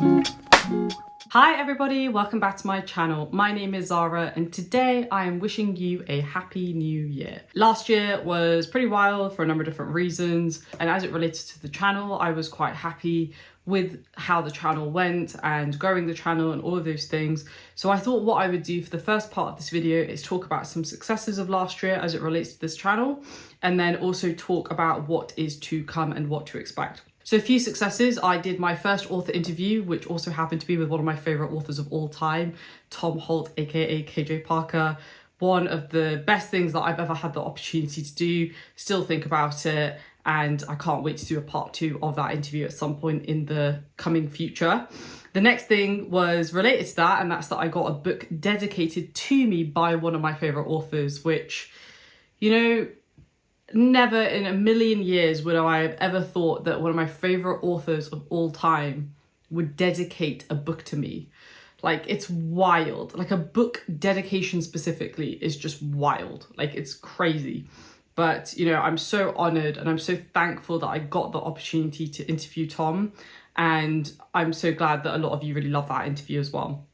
Hi everybody, welcome back to my channel. My name is Zara and today I am wishing you a happy new year. Last year was pretty wild for a number of different reasons, and as it related to the channel, I was quite happy with how the channel went and growing the channel and all of those things. So I thought what I would do for the first part of this video is talk about some successes of last year as it relates to this channel, and then also talk about what is to come and what to expect. So a few successes: I did my first author interview, which also happened to be with one of my favorite authors of all time, Tom Holt, aka KJ Parker. One of the best things that I've ever had the opportunity to do. Still think about it, and I can't wait to do a part 2 of that interview at some point in the coming future. The next thing was related to that, and that's that I got a book dedicated to me by one of my favorite authors, which, you know, never in a million years would I have ever thought that one of my favorite authors of all time would dedicate a book to me. Like, it's wild. Like, a book dedication specifically is just wild. Like, it's crazy. But, you know, I'm so honored and I'm so thankful that I got the opportunity to interview Tom. And I'm so glad that a lot of you really love that interview as well.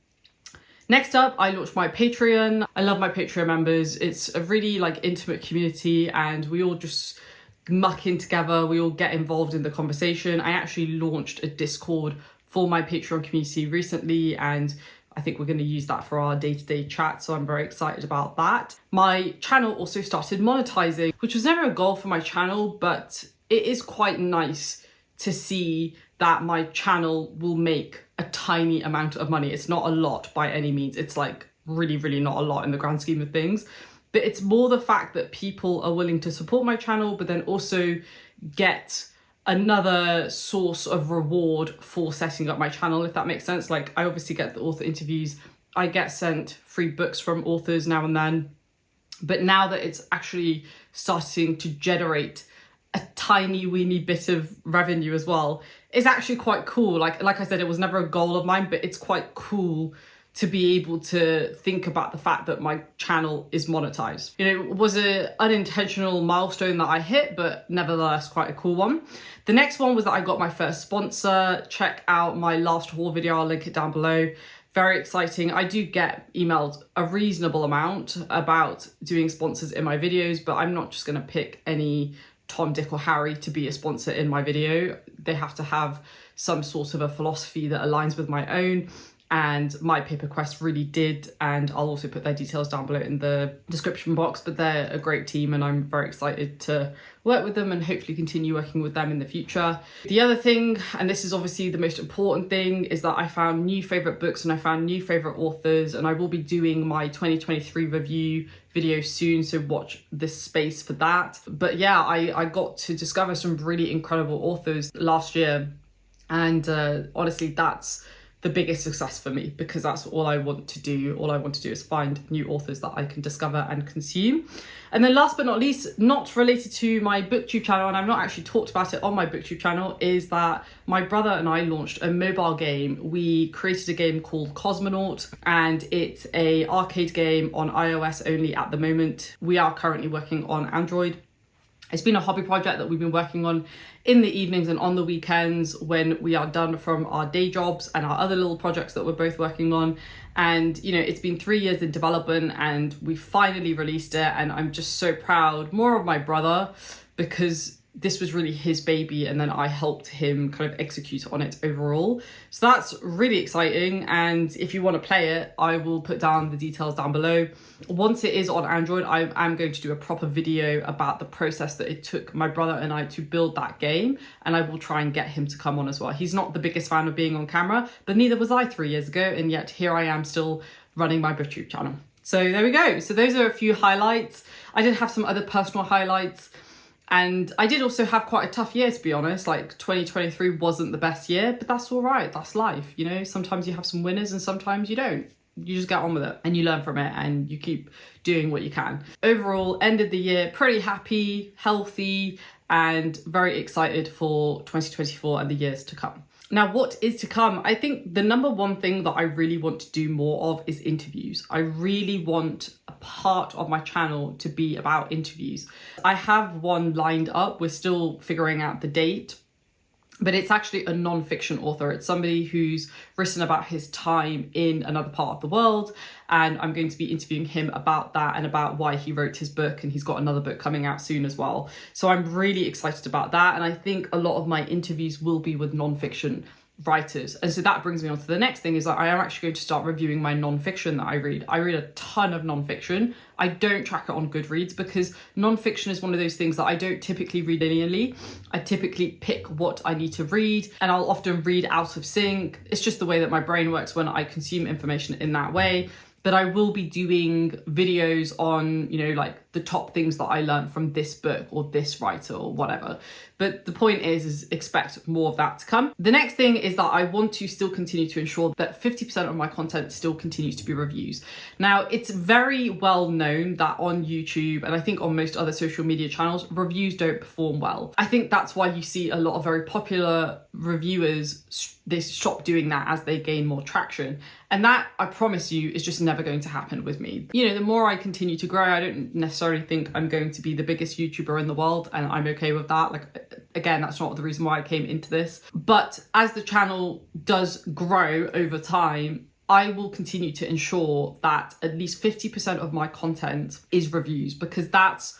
Next up, I launched my Patreon. I love my Patreon members. It's a really intimate community and we all just muck in together. We all get involved in the conversation. I actually launched a Discord for my Patreon community recently, and I think we're going to use that for our day-to-day chat, so I'm very excited about that. My channel also started monetizing, which was never a goal for my channel, but it is quite nice to see that my channel will make a tiny amount of money. It's not a lot by any means. It's really not a lot in the grand scheme of things, but it's more the fact that people are willing to support my channel, but then also get another source of reward for setting up my channel, if that makes sense. Like, I obviously get the author interviews, I get sent free books from authors now and then, but now that it's actually starting to generate a tiny weeny bit of revenue as well, it's actually quite cool. Like I said, it was never a goal of mine, but it's quite cool to be able to think about the fact that my channel is monetized. You know, it was an unintentional milestone that I hit, but nevertheless quite a cool one. The next one was that I got my first sponsor. Check out my last haul video, I'll link it down below. Very exciting. I do get emailed a reasonable amount about doing sponsors in my videos, but I'm not just going to pick any Tom, Dick or Harry to be a sponsor in my video. They have to have some sort of a philosophy that aligns with my own, and My Paper Quest really did, and I'll also put their details down below in the description box. But they're a great team and I'm very excited to work with them and hopefully continue working with them in the future. The other thing, and this is obviously the most important thing, is that I found new favorite books and I found new favorite authors, and I will be doing my 2023 review video soon, so watch this space for that. But yeah, I got to discover some really incredible authors last year, and honestly that's the biggest success for me, because that's all I want to do. All I want to do is find new authors that I can discover and consume. And then last but not least, not related to my booktube channel, and I've not actually talked about it on my booktube channel, is that my brother and I launched a mobile game. We created a game called Cosmonaut, and it's a arcade game on iOS only at the moment. We are currently working on Android. It's been a hobby project that we've been working on in the evenings and on the weekends when we are done from our day jobs and our other little projects that we're both working on. And, you know, it's been 3 years in development and we finally released it. And I'm just so proud, more of my brother, because this was really his baby, and then I helped him kind of execute on it overall. So that's really exciting, and if you want to play it, I will put down the details down below. Once it is on Android, I am going to do a proper video about the process that it took my brother and I to build that game, and I will try and get him to come on as well. He's not the biggest fan of being on camera, but neither was I 3 years ago, and yet here I am still running my booktube channel. So there we go. So those are a few highlights. I did have some other personal highlights. And I did also have quite a tough year, to be honest. Like, 2023 wasn't the best year, but that's all right. That's life, you know? Sometimes you have some winners and sometimes you don't. You just get on with it and you learn from it and you keep doing what you can. Overall, ended the year pretty happy, healthy, and very excited for 2024 and the years to come. Now, what is to come? I think the number one thing that I really want to do more of is interviews. I really want a part of my channel to be about interviews. I have one lined up. We're still figuring out the date. but it's actually a non-fiction author. It's somebody who's written about his time in another part of the world, and I'm going to be interviewing him about that and about why he wrote his book, and he's got another book coming out soon as well. So I'm really excited about that, and I think a lot of my interviews will be with non-fiction writers. And so that brings me on to the next thing, is that I am actually going to start reviewing my non-fiction that I read. I read a ton of non-fiction. I don't track it on Goodreads because non-fiction is one of those things that I don't typically read linearly. I typically pick what I need to read, and I'll often read out of sync. It's just the way that my brain works when I consume information in that way. But I will be doing videos on, you know, like the top things that I learned from this book or this writer or whatever. But the point is expect more of that to come. The next thing is that I want to still continue to ensure that 50% of my content still continues to be reviews. Now, it's very well known that on YouTube, and I think on most other social media channels, reviews don't perform well. I think that's why you see a lot of very popular reviewers, they stop doing that as they gain more traction. And that, I promise you, is just never going to happen with me. You know, the more I continue to grow, I don't necessarily think I'm going to be the biggest YouTuber in the world, and I'm okay with that. Like, again, that's not the reason why I came into this. But as the channel does grow over time, I will continue to ensure that at least 50% of my content is reviews, because that's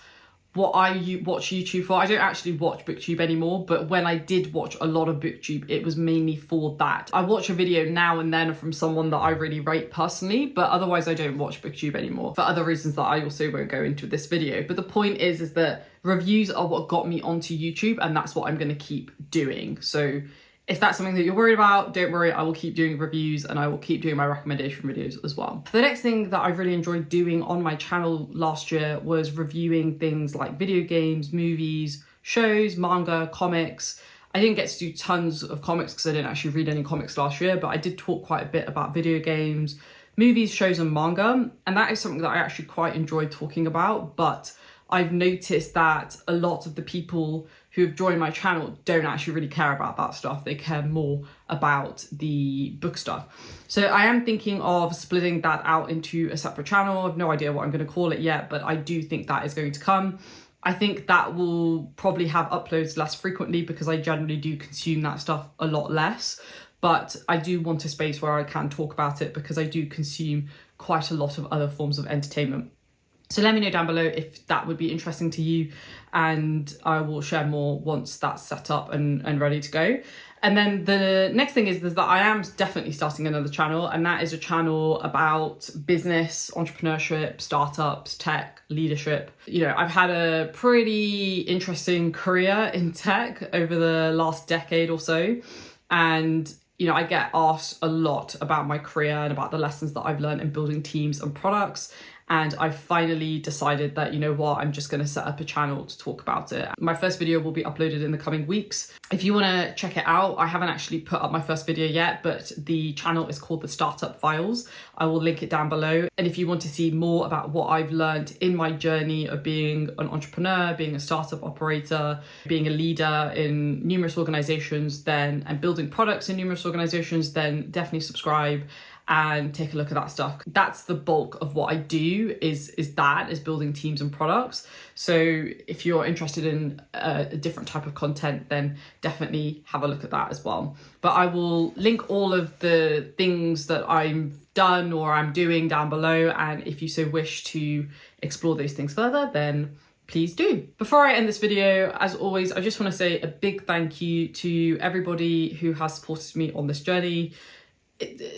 what I watch YouTube for. I don't actually watch BookTube anymore, but when I did watch a lot of BookTube, it was mainly for that. I watch a video now and then from someone that I really rate personally, but otherwise I don't watch BookTube anymore for other reasons that I also won't go into this video. But the point is that reviews are what got me onto YouTube, and that's what I'm going to keep doing. So if that's something that you're worried about, don't worry, I will keep doing reviews and I will keep doing my recommendation videos as well. The next thing that I really enjoyed doing on my channel last year was reviewing things like video games, movies, shows, manga, comics. I didn't get to do tons of comics because I didn't actually read any comics last year, but I did talk quite a bit about video games, movies, shows, and manga. And that is something that I actually quite enjoyed talking about, but I've noticed that a lot of the people who have joined my channel don't actually really care about that stuff. They care more about the book stuff. So I am thinking of splitting that out into a separate channel. I've no idea what I'm going to call it yet, but I do think that is going to come. I think that will probably have uploads less frequently because I generally do consume that stuff a lot less. But I do want a space where I can talk about it because I do consume quite a lot of other forms of entertainment. So let me know down below if that would be interesting to you, and I will share more once that's set up and ready to go. And then the next thing is that I am definitely starting another channel, and that is a channel about business, entrepreneurship, startups, tech, leadership. You know, I've had a pretty interesting career in tech over the last decade or so, and you know, I get asked a lot about my career and about the lessons that I've learned in building teams and products. And I finally decided that, you know what, I'm just going to set up a channel to talk about it. My first video will be uploaded in the coming weeks. If you want to check it out, I haven't actually put up my first video yet, but the channel is called The Startup Files. I will link it down below. And if you want to see more about what I've learned in my journey of being an entrepreneur, being a startup operator, being a leader in numerous organizations, and building products in numerous organizations, then definitely subscribe and take a look at that stuff. That's the bulk of what I do is building teams and products. So if you're interested in a different type of content, then definitely have a look at that as well. But I will link all of the things that I've done or I'm doing down below. And if you so wish to explore those things further, then please do. Before I end this video, as always, I just want to say a big thank you to everybody who has supported me on this journey.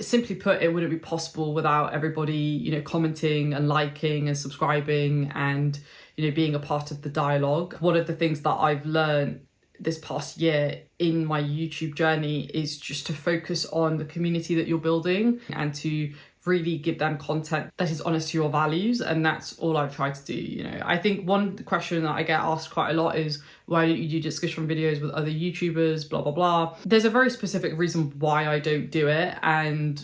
Simply put, it wouldn't be possible without everybody, you know, commenting and liking and subscribing and, you know, being a part of the dialogue. One of the things that I've learned this past year in my YouTube journey is just to focus on the community that you're building and to really give them content that is honest to your values. And that's all I've tried to do. You know, I think one question that I get asked quite a lot is, why don't you do discussion videos with other YouTubers, blah, blah, blah. There's a very specific reason why I don't do it. And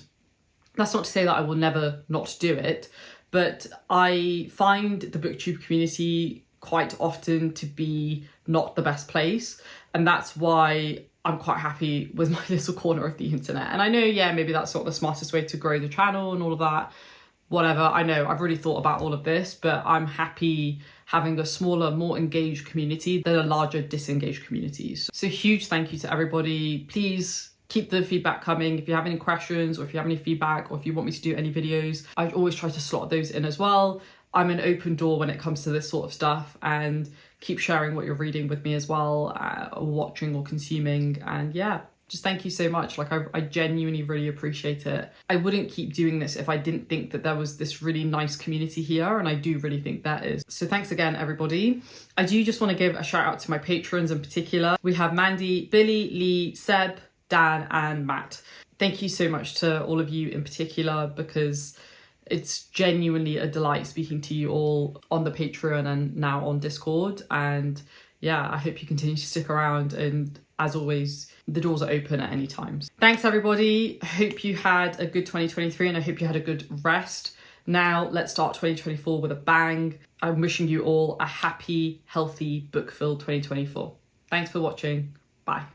that's not to say that I will never not do it, but I find the BookTube community quite often to be not the best place. And that's why I'm quite happy with my little corner of the internet. And I know, yeah, maybe that's not the smartest way to grow the channel and all of that, whatever. I know I've really thought about all of this, but I'm happy having a smaller, more engaged community than a larger disengaged communities. So huge thank you to everybody. Please keep the feedback coming. If you have any questions or if you have any feedback or if you want me to do any videos, I always try to slot those in as well. I'm an open door when it comes to this sort of stuff, and keep sharing what you're reading with me as well, or watching or consuming. And yeah, just thank you so much. Like I genuinely really appreciate it. I wouldn't keep doing this if I didn't think that there was this really nice community here, and I do really think that is. So thanks again, everybody. I do just want to give a shout out to my patrons in particular. We have Mandy, Billy, Lee, Seb, Dan and Matt. Thank you so much to all of you in particular, because it's genuinely a delight speaking to you all on the Patreon and now on Discord. And yeah, I hope you continue to stick around, and as always, the doors are open at any time. Thanks everybody. I hope you had a good 2023 and I hope you had a good rest. Now let's start 2024 with a bang. I'm wishing you all a happy, healthy, book-filled 2024. Thanks for watching. Bye.